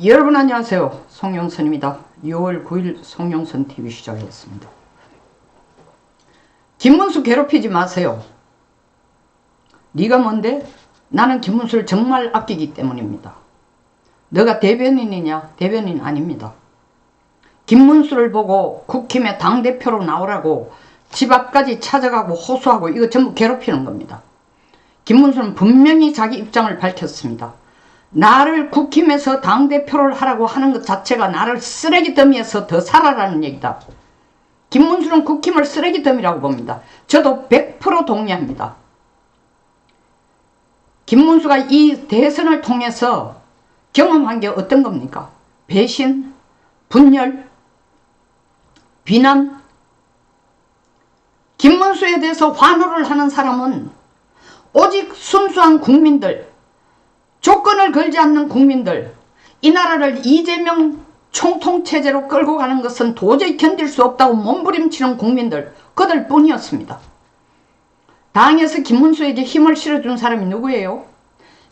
여러분 안녕하세요. 송영선입니다. 6월 9일 송영선 TV 시작했습니다. 김문수 괴롭히지 마세요. 네가 뭔데? 나는 김문수를 정말 아끼기 때문입니다. 너가 대변인이냐? 대변인 아닙니다. 김문수를 보고 국힘의 당대표로 나오라고 집 앞까지 찾아가고 호소하고 이거 전부 괴롭히는 겁니다. 김문수는 분명히 자기 입장을 밝혔습니다. 나를 국힘에서 당대표를 하라고 하는 것 자체가 나를 쓰레기 더미에서 더 살아라는 얘기다. 김문수는 국힘을 쓰레기 더미라고 봅니다. 저도 100% 동의합니다. 김문수가 이 대선을 통해서 경험한 게 어떤 겁니까? 배신, 분열, 비난. 김문수에 대해서 환호를 하는 사람은 오직 순수한 국민들, 조건을 걸지 않는 국민들, 이 나라를 이재명 총통체제로 끌고 가는 것은 도저히 견딜 수 없다고 몸부림치는 국민들, 그들 뿐이었습니다. 당에서 김문수에게 힘을 실어준 사람이 누구예요?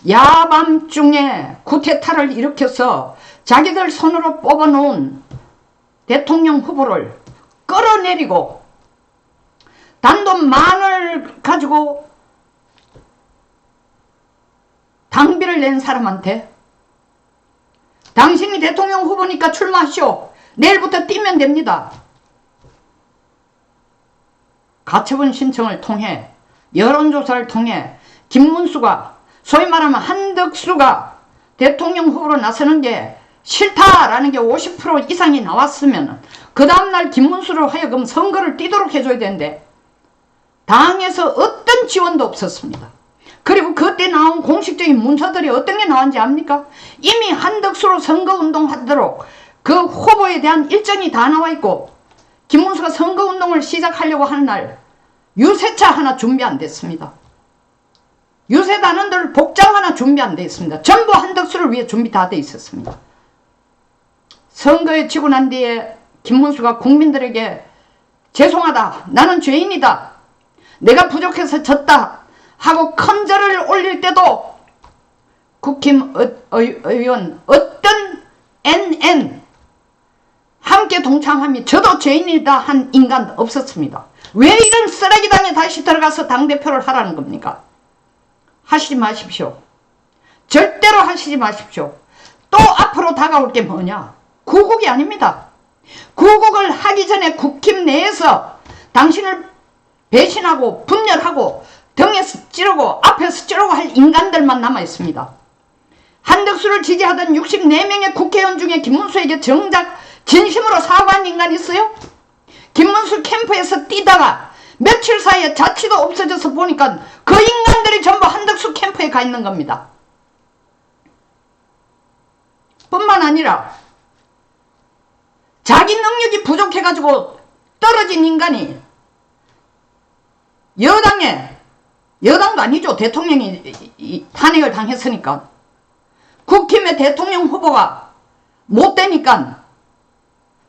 야밤중에 쿠데타를 일으켜서 자기들 손으로 뽑아놓은 대통령 후보를 끌어내리고 단돈 10,000원을 가지고 당비를 낸 사람한테 당신이 대통령 후보니까 출마하시오. 내일부터 뛰면 됩니다. 가처분 신청을 통해 여론조사를 통해 김문수가 소위 말하면 한덕수가 대통령 후보로 나서는 게 싫다라는 게 50% 이상이 나왔으면 그 다음날 김문수로 하여금 선거를 뛰도록 해줘야 되는데 당에서 어떤 지원도 없었습니다. 그리고 그때 나온 공식적인 문서들이 어떤 게 나왔는지 압니까? 이미 한덕수로 선거운동 하도록 그 후보에 대한 일정이 다 나와 있고 김문수가 선거운동을 시작하려고 하는 날 유세차 하나 준비 안 됐습니다. 유세단원들 복장 하나 준비 안 돼 있습니다. 전부 한덕수를 위해 준비 다 돼 있었습니다. 선거에 지고 난 뒤에 김문수가 국민들에게 죄송하다. 나는 죄인이다. 내가 부족해서 졌다. 하고 큰 절을 올릴 때도 국힘 의원 어떤 NN 함께 동참하며 저도 죄인이다 한 인간 없었습니다. 왜 이런 쓰레기당에 다시 들어가서 당대표를 하라는 겁니까? 하시지 마십시오. 절대로 하시지 마십시오. 또 앞으로 다가올 게 뭐냐? 구국이 아닙니다. 구국을 하기 전에 국힘 내에서 당신을 배신하고 분열하고 등에서 찌르고 앞에서 찌르고 할 인간들만 남아있습니다. 한덕수를 지지하던 64명의 국회의원 중에 김문수에게 정작 진심으로 사과한 인간이 있어요? 김문수 캠프에서 뛰다가 며칠 사이에 자취도 없어져서 보니까 그 인간들이 전부 한덕수 캠프에 가 있는 겁니다. 뿐만 아니라 자기 능력이 부족해가지고 떨어진 인간이 여당도 아니죠. 대통령이 탄핵을 당했으니까. 국힘의 대통령 후보가 못 되니까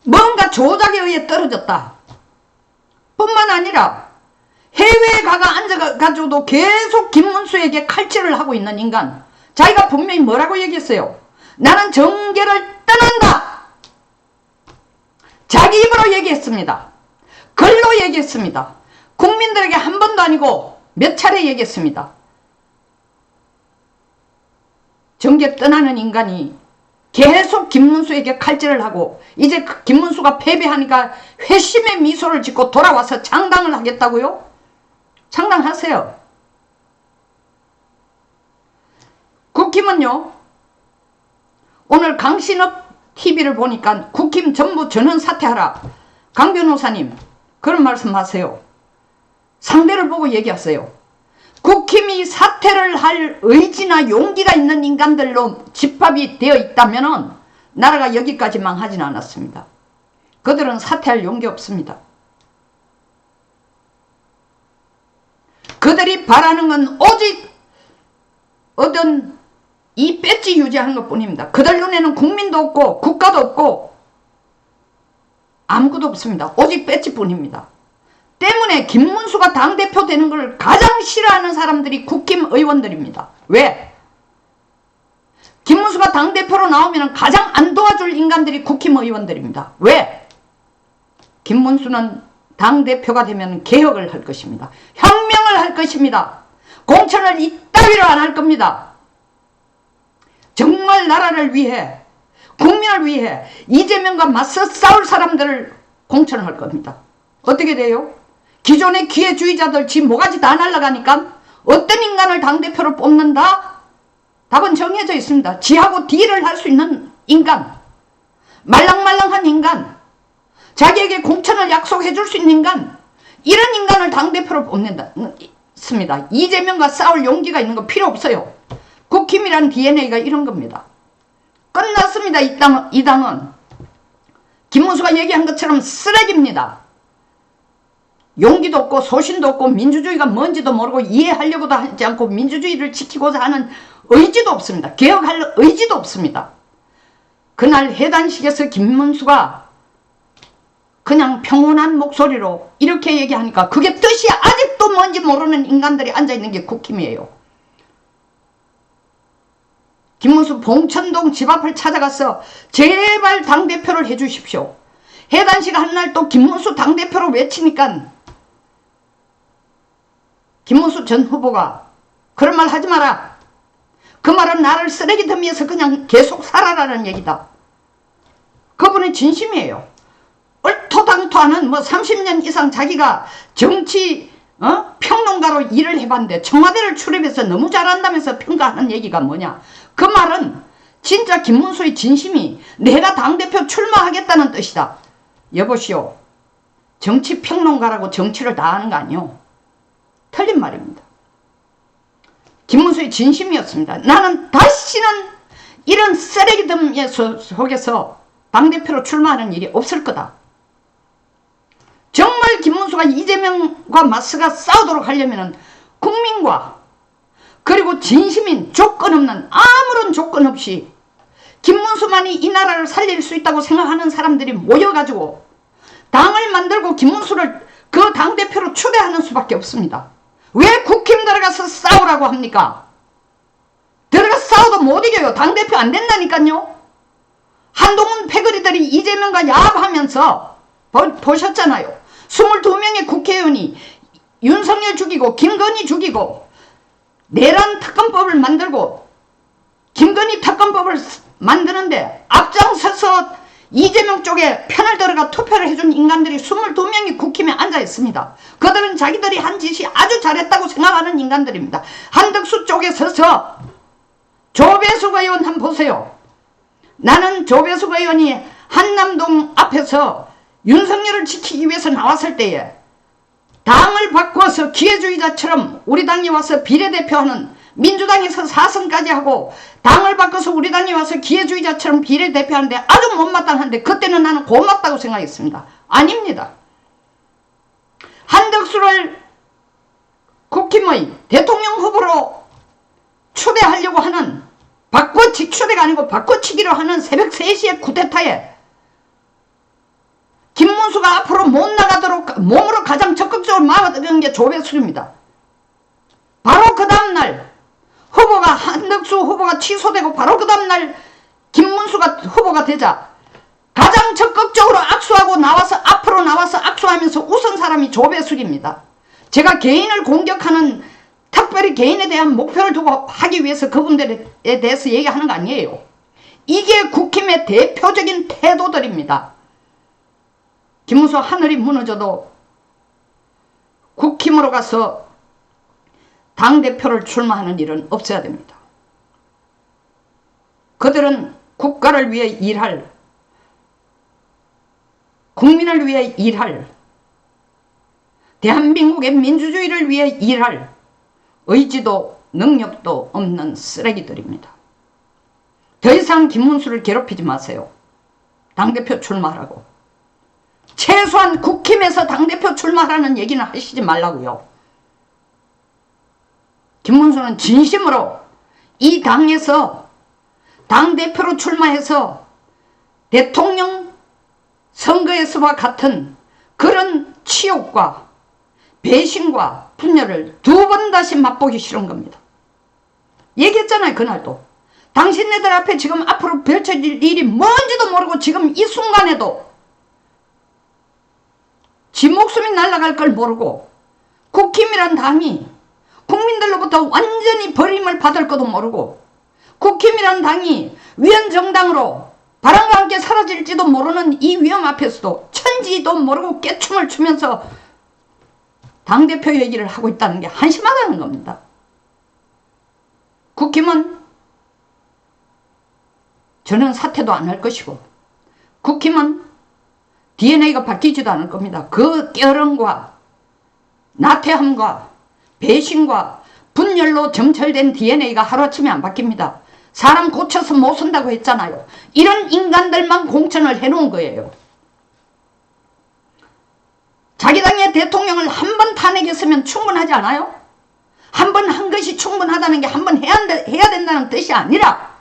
뭔가 조작에 의해 떨어졌다. 뿐만 아니라 해외에 가가 앉아가지고도 계속 김문수에게 칼질을 하고 있는 인간. 자기가 분명히 뭐라고 얘기했어요? 나는 정계를 떠난다. 자기 입으로 얘기했습니다. 글로 얘기했습니다. 국민들에게 한 번도 아니고 몇 차례 얘기했습니다. 정계 떠나는 인간이 계속 김문수에게 칼질을 하고 이제 김문수가 패배하니까 회심의 미소를 짓고 돌아와서 창당을 하겠다고요? 창당하세요. 국힘은요, 오늘 강신업 TV를 보니까 국힘 전부 전원 사퇴하라. 강 변호사님 그런 말씀 하세요. 상대를 보고 얘기하세요. 국힘이 사퇴를 할 의지나 용기가 있는 인간들로 집합이 되어 있다면 나라가 여기까지 망하진 않았습니다. 그들은 사퇴할 용기 없습니다. 그들이 바라는 건 오직 어떤 이 배지 유지하는 것 뿐입니다. 그들 눈에는 국민도 없고 국가도 없고 아무것도 없습니다. 오직 배지뿐입니다. 때문에 김문수가 당대표 되는 걸 가장 싫어하는 사람들이 국힘 의원들입니다. 왜? 김문수가 김문수가 당대표로 나오면 가장 안 도와줄 인간들이 국힘의원들입니다. 왜? 김문수는 당대표가 되면 개혁을 할 것입니다. 혁명을 할 것입니다. 공천을 이따위로 안 할 겁니다. 정말 나라를 위해, 국민을 위해 이재명과 맞서 싸울 사람들을 공천을 할 겁니다. 어떻게 돼요? 기존의 기회주의자들 지 모가지 다 날아가니까 어떤 인간을 당대표로 뽑는다? 답은 정해져 있습니다. 지하고 딜을 할 수 있는 인간, 말랑말랑한 인간, 자기에게 공천을 약속해 줄 수 있는 인간, 이런 인간을 당대표로 뽑는다. 이재명과 싸울 용기가 있는 거 필요 없어요. 국힘이란 DNA가 이런 겁니다. 끝났습니다. 이 당은 김문수가 얘기한 것처럼 쓰레기입니다. 용기도 없고 소신도 없고 민주주의가 뭔지도 모르고 이해하려고도 하지 않고 민주주의를 지키고자 하는 의지도 없습니다. 개혁할 의지도 없습니다. 그날 해단식에서 김문수가 그냥 평온한 목소리로 이렇게 얘기하니까 그게 뜻이 아직도 뭔지 모르는 인간들이 앉아있는 게 국힘이에요. 김문수 봉천동 집 앞을 찾아가서 제발 당대표를 해주십시오. 해단식 한 날 또 김문수 당대표로 외치니까 김문수 전 후보가 그런 말 하지 마라. 그 말은 나를 쓰레기 더미에서 그냥 계속 살아라는 얘기다. 그분은 진심이에요. 얼토당토하는 30년 이상 자기가 정치 평론가로 일을 해봤는데 청와대를 출입해서 너무 잘한다면서 평가하는 얘기가 뭐냐. 그 말은 진짜 김문수의 진심이 내가 당대표 출마하겠다는 뜻이다. 여보시오. 정치 평론가라고 정치를 다 하는 거 아니오. 틀린 말입니다. 김문수의 진심이었습니다. 나는 다시는 이런 쓰레기들 속에서 당대표로 출마하는 일이 없을 거다. 정말 김문수가 이재명과 맞서가 싸우도록 하려면 국민과 그리고 진심인 조건 없는 아무런 조건 없이 김문수만이 이 나라를 살릴 수 있다고 생각하는 사람들이 모여가지고 당을 만들고 김문수를 그 당대표로 초대하는 수밖에 없습니다. 왜 국힘 들어가서 싸우라고 합니까? 들어가서 싸워도 못 이겨요. 당대표 안 된다니까요. 한동훈 패거리들이 이재명과 야합하면서 보셨잖아요. 22명의 국회의원이 윤석열 죽이고 김건희 죽이고 내란 특검법을 만들고 김건희 특검법을 만드는데 앞장서서 이재명 쪽에 편을 들어가 투표를 해준 인간들이 22명이 국힘에 앉아 있습니다. 그들은 자기들이 한 짓이 아주 잘했다고 생각하는 인간들입니다. 한덕수 쪽에 서서 조배숙 의원 한번 보세요. 나는 조배숙 의원이 한남동 앞에서 윤석열을 지키기 위해서 나왔을 때에 당을 바꿔서 기회주의자처럼 우리 당에 와서 비례대표하는 민주당에서 4선까지 하고 당을 바꿔서 우리 당에 와서 기회주의자처럼 비례대표하는데 아주 못마땅한데 그때는 나는 고맙다고 생각했습니다. 아닙니다. 한덕수를 국힘의 대통령 후보로 초대하려고 하는 초대가 아니고 바꿔치기로 하는 새벽 3시에 쿠데타에 김문수가 앞으로 못 나가도록 몸으로 가장 적극적으로 막아드는 게 조배숙입니다. 바로 그 다음날 한덕수 후보가 취소되고 바로 그 다음날 김문수가 후보가 되자 가장 적극적으로 악수하고 앞으로 나와서 악수하면서 웃은 사람이 조배숙입니다. 제가 개인을 공격하는 특별히 개인에 대한 목표를 두고 하기 위해서 그분들에 대해서 얘기하는 거 아니에요. 이게 국힘의 대표적인 태도들입니다. 김문수 하늘이 무너져도 국힘으로 가서 당대표를 출마하는 일은 없어야 됩니다. 그들은 국가를 위해 일할, 국민을 위해 일할, 대한민국의 민주주의를 위해 일할 의지도 능력도 없는 쓰레기들입니다. 더 이상 김문수를 괴롭히지 마세요. 당대표 출마하라고. 최소한 국힘에서 당대표 출마하라는 얘기는 하시지 말라고요. 김문수는 진심으로 이 당에서 당대표로 출마해서 대통령 선거에서와 같은 그런 치욕과 배신과 분열을 2번 다시 맛보기 싫은 겁니다. 얘기했잖아요. 그날도. 당신네들 앞에 지금 앞으로 펼쳐질 일이 뭔지도 모르고 지금 이 순간에도 지 목숨이 날아갈 걸 모르고 국힘이란 당이 국민들로부터 완전히 버림을 받을 것도 모르고 국힘이란 당이 위헌정당으로 바람과 함께 사라질지도 모르는 이 위험 앞에서도 천지도 모르고 깨춤을 추면서 당대표 얘기를 하고 있다는 게 한심하다는 겁니다. 국힘은 저는 사퇴도 안 할 것이고 국힘은 DNA가 바뀌지도 않을 겁니다. 그 깨어름과 나태함과 배신과 분열로 점철된 DNA가 하루아침에 안 바뀝니다. 사람 고쳐서 못 쓴다고 했잖아요. 이런 인간들만 공천을 해놓은 거예요. 자기 당의 대통령을 한 번 탄핵했으면 충분하지 않아요? 한 번 한 것이 충분하다는 게 한 번 해야 된다는 뜻이 아니라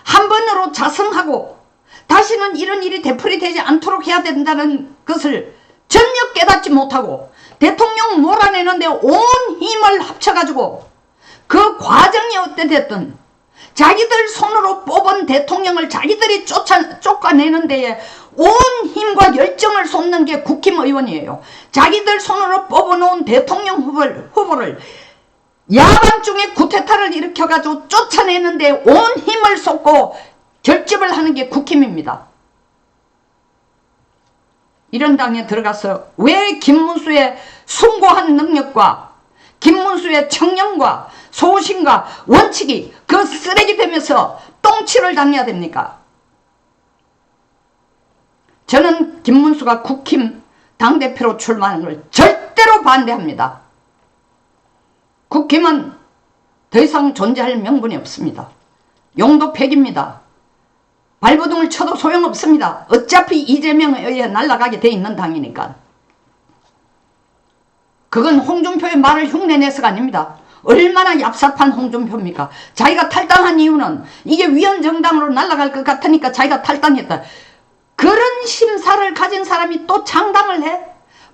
한 번으로 자성하고 다시는 이런 일이 되풀이되지 않도록 해야 된다는 것을 전혀 깨닫지 못하고 대통령 몰아내는데 온 힘을 합쳐가지고 그 과정이 어때 됐든 자기들 손으로 뽑은 대통령을 자기들이 쫓아내는 데에 온 힘과 열정을 쏟는 게 국힘 의원이에요. 자기들 손으로 뽑아놓은 대통령 후보를 야밤중에 쿠데타를 일으켜가지고 쫓아내는데 온 힘을 쏟고 결집을 하는 게 국힘입니다. 이런 당에 들어가서 왜 김문수의 숭고한 능력과 김문수의 청렴과 소신과 원칙이 그 쓰레기 되면서 똥치를 당해야 됩니까? 저는 김문수가 국힘 당대표로 출마하는 걸 절대로 반대합니다. 국힘은 더 이상 존재할 명분이 없습니다. 용도 폐기입니다. 발버둥을 쳐도 소용없습니다. 어차피 이재명에 의해 날아가게 돼 있는 당이니까. 그건 홍준표의 말을 흉내내서가 아닙니다. 얼마나 얍삽한 홍준표입니까? 자기가 탈당한 이유는 이게 위헌정당으로 날아갈 것 같으니까 자기가 탈당했다. 그런 심사를 가진 사람이 또 창당을 해?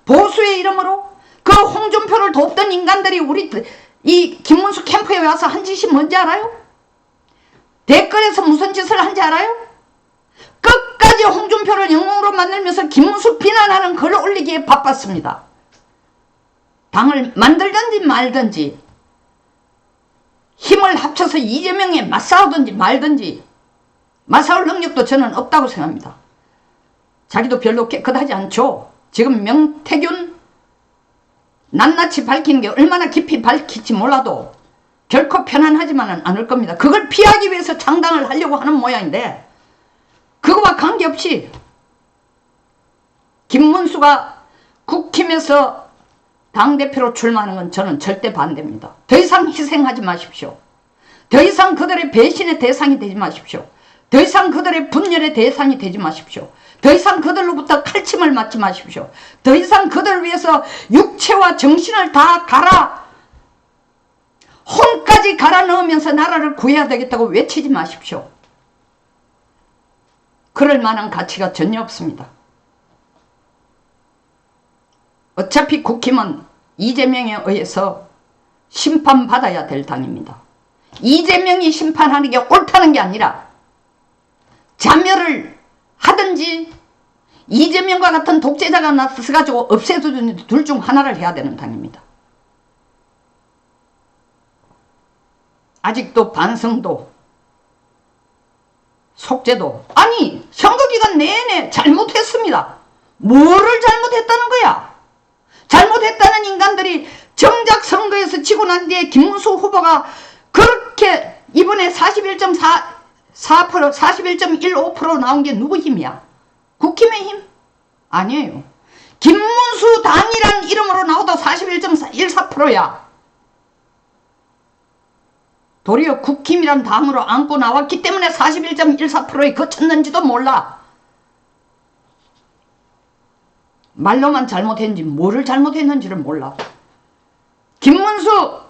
보수의 이름으로? 그 홍준표를 돕던 인간들이 우리 이 김문수 캠프에 와서 한 짓이 뭔지 알아요? 댓글에서 무슨 짓을 한지 알아요? 끝까지 홍준표를 영웅으로 만들면서 김문수 비난하는 글을 올리기에 바빴습니다. 당을 만들든지 말든지 힘을 합쳐서 이재명에 맞싸우든지 말든지 맞싸울 능력도 저는 없다고 생각합니다. 자기도 별로 깨끗하지 않죠. 지금 명태균 낱낱이 밝히는 게 얼마나 깊이 밝힐지 몰라도 결코 편안하지만은 않을 겁니다. 그걸 피하기 위해서 창당을 하려고 하는 모양인데 그거와 관계없이 김문수가 국힘에서 당대표로 출마하는 건 저는 절대 반대입니다. 더 이상 희생하지 마십시오. 더 이상 그들의 배신의 대상이 되지 마십시오. 더 이상 그들의 분열의 대상이 되지 마십시오. 더 이상 그들로부터 칼침을 맞지 마십시오. 더 이상 그들을 위해서 육체와 정신을 다 갈아 혼까지 갈아 넣으면서 나라를 구해야 되겠다고 외치지 마십시오. 그럴 만한 가치가 전혀 없습니다. 어차피 국힘은 이재명에 의해서 심판받아야 될 당입니다. 이재명이 심판하는 게 옳다는 게 아니라 자멸을 하든지 이재명과 같은 독재자가 나서가지고 없애두든지 둘 중 하나를 해야 되는 당입니다. 아직도 반성도 속죄도 아니 선거기간 내내 잘못했습니다. 뭐를 잘못했다는 거야? 잘못했다는 인간들이 정작 선거에서 지고 난 뒤에 김문수 후보가 그렇게 이번에 41.15% 나온 게 누구 힘이야? 국힘의 힘? 아니에요. 김문수 당이란 이름으로 나오다 41.14%야. 도리어 국힘이란 당으로 안고 나왔기 때문에 41.14%에 그쳤는지도 몰라. 말로만 잘못했는지 뭐를 잘못했는지를 몰라. 김문수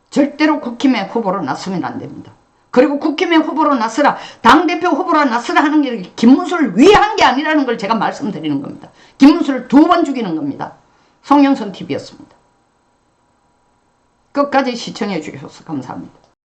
절대로 국힘의 후보로 나서면 안 됩니다. 그리고 국힘의 후보로 나서라, 당대표 후보로 나서라 하는 게 김문수를 위한 게 아니라는 걸 제가 말씀드리는 겁니다. 김문수를 2번 죽이는 겁니다. 송영선 TV였습니다. 끝까지 시청해 주셔서 감사합니다.